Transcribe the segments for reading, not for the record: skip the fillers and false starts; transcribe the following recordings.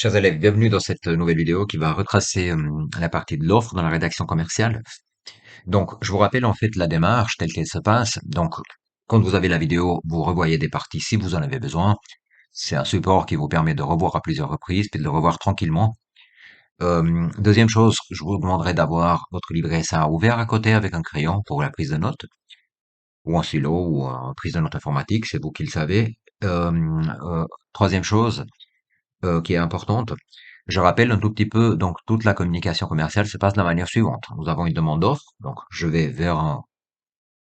Chers élèves, bienvenue dans cette nouvelle vidéo qui va retracer la partie de l'offre dans la rédaction commerciale. Donc, je vous rappelle en fait la démarche telle qu'elle se passe. Donc, quand vous avez la vidéo, vous revoyez des parties si vous en avez besoin. C'est un support qui vous permet de revoir à plusieurs reprises, puis de le revoir tranquillement. Deuxième chose, je vous demanderai d'avoir votre livret SA ouvert à côté avec un crayon pour la prise de notes, ou un stylo, ou une prise de notes informatique, c'est vous qui le savez. Troisième chose, qui est importante. Je rappelle un tout petit peu, donc toute la communication commerciale se passe de la manière suivante. Nous avons une demande d'offre, donc je vais vers un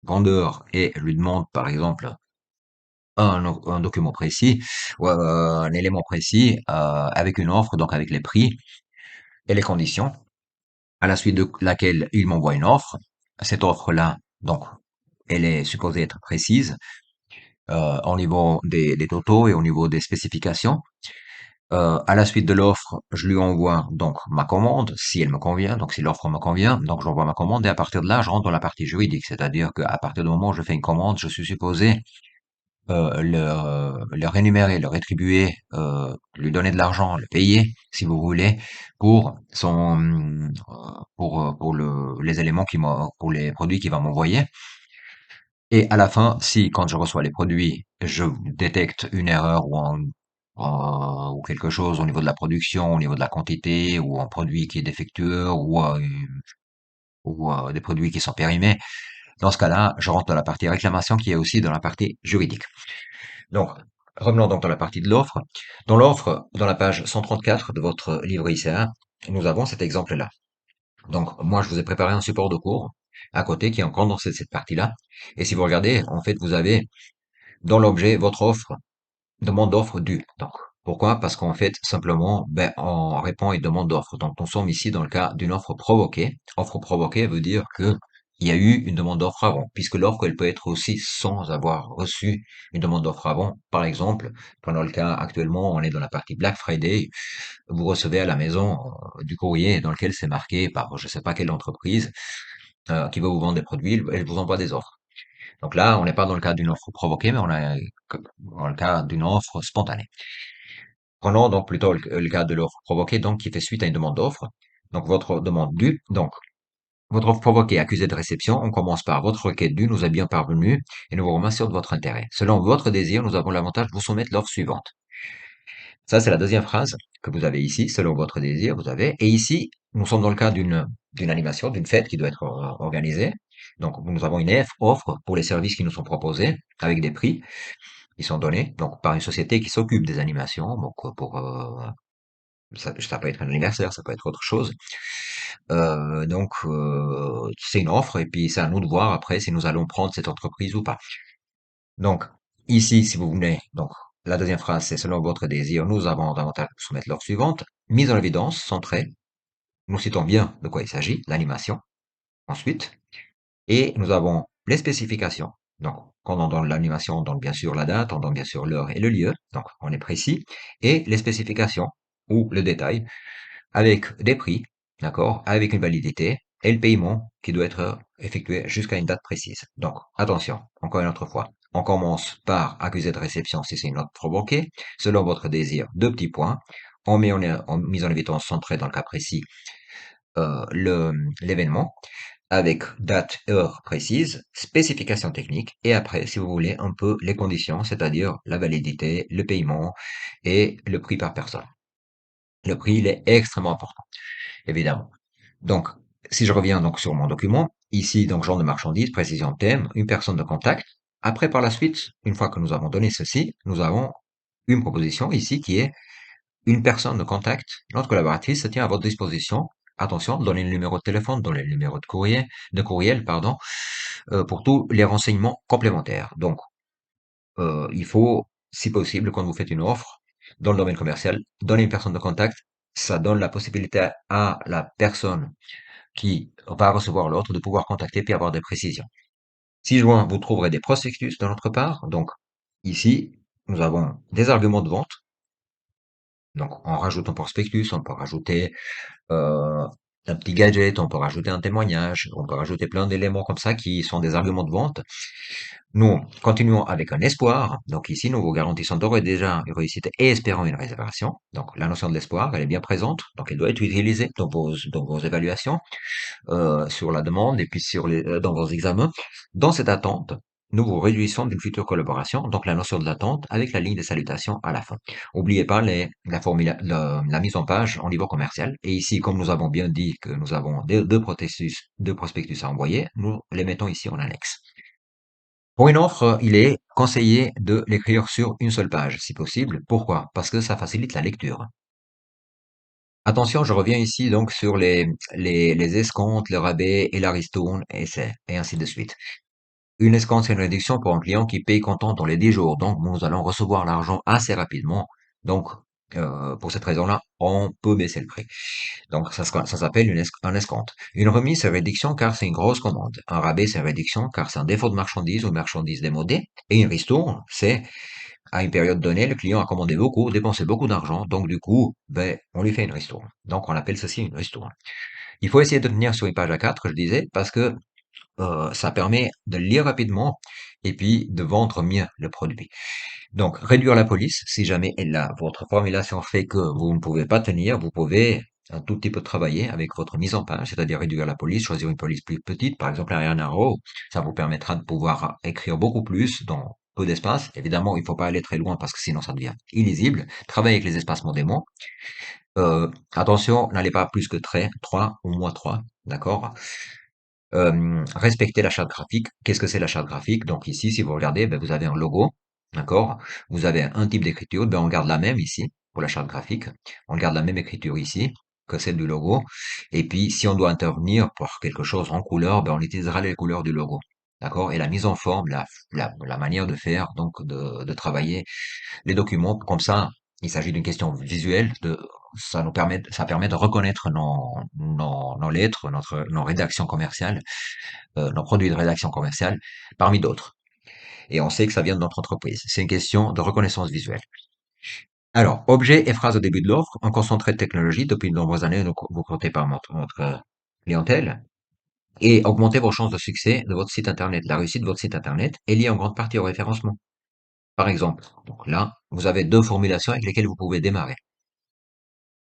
vendeur et lui demande par exemple un document précis ou un élément précis avec une offre, donc avec les prix et les conditions, à la suite de laquelle il m'envoie une offre. Cette offre-là, donc, elle est supposée être précise au niveau des totaux et au niveau des spécifications. À la suite de l'offre, je lui envoie donc ma commande, si elle me convient, donc si l'offre me convient, donc j'envoie ma commande et à partir de là, je rentre dans la partie juridique, c'est-à-dire qu'à partir du moment où je fais une commande, je suis supposé le rémunérer, le rétribuer, lui donner de l'argent, le payer, si vous voulez, pour les éléments pour les produits qu'il va m'envoyer. Et à la fin, si quand je reçois les produits, je détecte une erreur ou quelque chose au niveau de la production, au niveau de la quantité, ou un produit qui est défectueux, ou des produits qui sont périmés, dans ce cas-là, je rentre dans la partie réclamation qui est aussi dans la partie juridique. Donc, revenons donc dans la partie de l'offre. Dans l'offre, dans la page 134 de votre livre ICA, nous avons cet exemple-là. Donc, moi, je vous ai préparé un support de cours à côté qui est encore dans cette partie-là. Et si vous regardez, en fait, vous avez dans l'objet votre offre, demande d'offre due. Donc, pourquoi? Parce qu'en fait, simplement, ben, on répond à une demande d'offre. Donc, nous sommes ici dans le cas d'une offre provoquée. Offre provoquée veut dire que il y a eu une demande d'offre avant, puisque l'offre, elle peut être aussi sans avoir reçu une demande d'offre avant. Par exemple, pendant le cas actuellement, on est dans la partie Black Friday, vous recevez à la maison du courrier dans lequel c'est marqué par je sais pas quelle entreprise qui veut vous vendre des produits, elle vous envoie des offres. Donc là, on n'est pas dans le cas d'une offre provoquée, mais on est dans le cas d'une offre spontanée. Prenons donc plutôt le cas de l'offre provoquée, donc qui fait suite à une demande d'offre. Donc votre demande due, donc votre offre provoquée accusée de réception, on commence par votre requête due nous est bien parvenue et nous vous remercions de votre intérêt. Selon votre désir, nous avons l'avantage de vous soumettre l'offre suivante. Ça, c'est la deuxième phrase que vous avez ici. Selon votre désir, vous avez. Et ici, nous sommes dans le cas d'une animation, d'une fête qui doit être organisée. Donc, nous avons une offre pour les services qui nous sont proposés avec des prix qui sont donnés donc par une société qui s'occupe des animations. Donc, ça peut être un anniversaire, ça peut être autre chose. C'est une offre et puis c'est à nous de voir après si nous allons prendre cette entreprise ou pas. Donc, ici, si vous venez, donc, la deuxième phrase, c'est selon votre désir, nous avons davantage de soumettre l'ordre suivante. Mise en évidence, centrée. Nous citons bien de quoi il s'agit, l'animation. Ensuite, et nous avons les spécifications. Donc, quand on donne l'animation, on donne bien sûr la date, on donne bien sûr l'heure et le lieu. Donc, on est précis. Et les spécifications, ou le détail, avec des prix, d'accord, avec une validité, et le paiement qui doit être effectué jusqu'à une date précise. Donc, attention, encore une autre fois. On commence par accusé de réception si c'est une note provoquée. Selon votre désir, deux petits points. On met en mise en évidence centrée dans le cas précis l'événement avec date, heure précise, spécification technique et après, si vous voulez, un peu les conditions, c'est-à-dire la validité, le paiement et le prix par personne. Le prix, il est extrêmement important, évidemment. Donc, si je reviens donc sur mon document, ici, donc genre de marchandise, précision de thème, une personne de contact. Après, par la suite, une fois que nous avons donné ceci, nous avons une proposition ici qui est une personne de contact. Notre collaboratrice se tient à votre disposition. Attention, donnez le numéro de téléphone, donnez le numéro de courriel, pardon, pour tous les renseignements complémentaires. Donc, il faut, si possible, quand vous faites une offre dans le domaine commercial, donner une personne de contact. Ça donne la possibilité à la personne qui va recevoir l'autre de pouvoir contacter puis avoir des précisions. Si joint, vous trouverez des prospectus de notre part. Donc, ici, nous avons des arguments de vente. Donc, on rajoute un prospectus, on peut rajouter euh, d'un petit gadget, on peut rajouter un témoignage, on peut rajouter plein d'éléments comme ça qui sont des arguments de vente. Nous continuons avec un espoir. Donc ici, nous vous garantissons d'ores et déjà une réussite et espérons une réservation. Donc la notion de l'espoir, elle est bien présente. Donc elle doit être utilisée dans vos évaluations, sur la demande et puis dans vos examens. Dans cette attente, nous vous réjouissons d'une future collaboration. Donc la notion de l'attente avec la ligne de salutation à la fin. N'oubliez pas la mise en page au niveau commercial. Et ici, comme nous avons bien dit que nous avons deux prospectus à envoyer, nous les mettons ici en annexe. Pour une offre, il est conseillé de l'écrire sur une seule page, si possible. Pourquoi? Parce que ça facilite la lecture. Attention, je reviens ici donc sur les escomptes, le rabais et la ristourne, et ainsi de suite. Une escompte, c'est une réduction pour un client qui paye comptant dans les 10 jours. Donc, nous allons recevoir l'argent assez rapidement. Donc, pour cette raison-là, on peut baisser le prix. Donc, ça s'appelle un escompte. Une remise, c'est réduction car c'est une grosse commande. Un rabais, c'est réduction car c'est un défaut de marchandise ou marchandise démodée. Et une ristourne, c'est à une période donnée, le client a commandé beaucoup, dépensé beaucoup d'argent. Donc, du coup, ben, on lui fait une ristourne. Donc, on appelle ceci une ristourne. Il faut essayer de tenir sur une page A4, je disais, parce que ça permet de lire rapidement et puis de vendre mieux le produit. Donc, réduire la police, si jamais votre formulation fait que vous ne pouvez pas tenir, vous pouvez un tout petit peu travailler avec votre mise en page, c'est-à-dire réduire la police, choisir une police plus petite, par exemple un arrow, ça vous permettra de pouvoir écrire beaucoup plus dans peu d'espace. Évidemment, il ne faut pas aller très loin parce que sinon ça devient illisible. Travailler avec les espacements démons. Attention, n'allez pas plus que 3 ou moins 3, d'accord? Respecter la charte graphique. Qu'est-ce que c'est la charte graphique? Donc ici, si vous regardez, ben, vous avez un logo, d'accord? Vous avez un type d'écriture, ben, on garde la même ici pour la charte graphique. On garde la même écriture ici que celle du logo. Et puis, si on doit intervenir pour quelque chose en couleur, ben, on utilisera les couleurs du logo. D'accord? Et la mise en forme, la manière de faire, donc de travailler les documents, comme ça, il s'agit d'une question visuelle, ça permet de reconnaître nos lettres, nos rédactions commerciales, nos produits de rédaction commerciale, parmi d'autres. Et on sait que ça vient de notre entreprise. C'est une question de reconnaissance visuelle. Alors, objet et phrase au début de l'offre, un concentré de technologie. Depuis de nombreuses années, vous comptez par votre clientèle et augmentez vos chances de succès de votre site internet. La réussite de votre site internet est liée en grande partie au référencement. Par exemple, donc là, vous avez deux formulations avec lesquelles vous pouvez démarrer.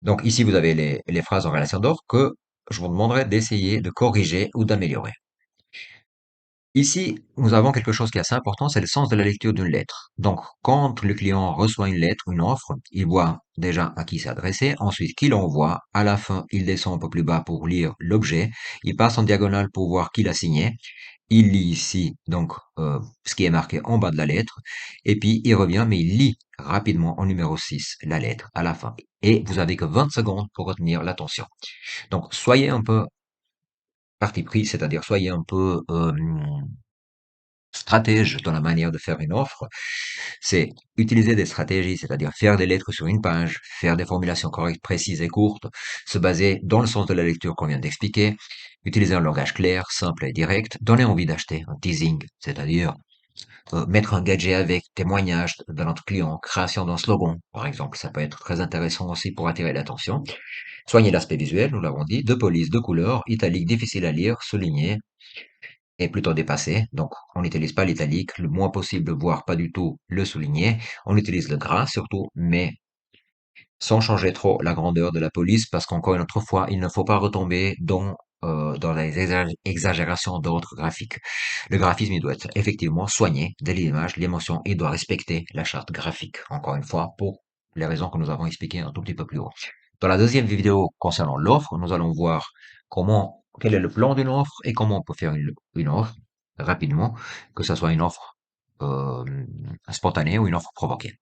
Donc ici, vous avez les phrases en relation d'offre que je vous demanderai d'essayer de corriger ou d'améliorer. Ici, nous avons quelque chose qui est assez important, c'est le sens de la lecture d'une lettre. Donc, quand le client reçoit une lettre, une offre, il voit déjà à qui c'est adressé, ensuite qui l'envoie, à la fin, il descend un peu plus bas pour lire l'objet, il passe en diagonale pour voir qui l'a signé, il lit ici, donc, ce qui est marqué en bas de la lettre, et puis il revient, mais il lit rapidement en numéro 6 la lettre à la fin. Et vous avez que 20 secondes pour retenir l'attention. Donc, soyez un peu parti pris, c'est-à-dire soyez un peu stratège dans la manière de faire une offre. C'est utiliser des stratégies, c'est-à-dire faire des lettres sur une page, faire des formulations correctes, précises et courtes, se baser dans le sens de la lecture qu'on vient d'expliquer, utiliser un langage clair, simple et direct, donner envie d'acheter, un teasing, c'est-à-dire mettre un gadget avec témoignage de notre client, création d'un slogan, par exemple. Ça peut être très intéressant aussi pour attirer l'attention. Soigner l'aspect visuel, nous l'avons dit, de police, de couleur, italique, difficile à lire, souligné, et plutôt dépassé. Donc, on n'utilise pas l'italique, le moins possible, voire pas du tout le souligné. On utilise le gras surtout, mais sans changer trop la grandeur de la police, parce qu'encore une autre fois, il ne faut pas retomber dans les exagérations d'ordre graphique. Le graphisme, il doit être effectivement soigné dès l'image, l'émotion, il doit respecter la charte graphique, encore une fois, pour les raisons que nous avons expliquées un tout petit peu plus haut. Dans la deuxième vidéo concernant l'offre, nous allons voir quel est le plan d'une offre et comment on peut faire une offre rapidement, que ce soit une offre euh, spontanée ou une offre provoquée.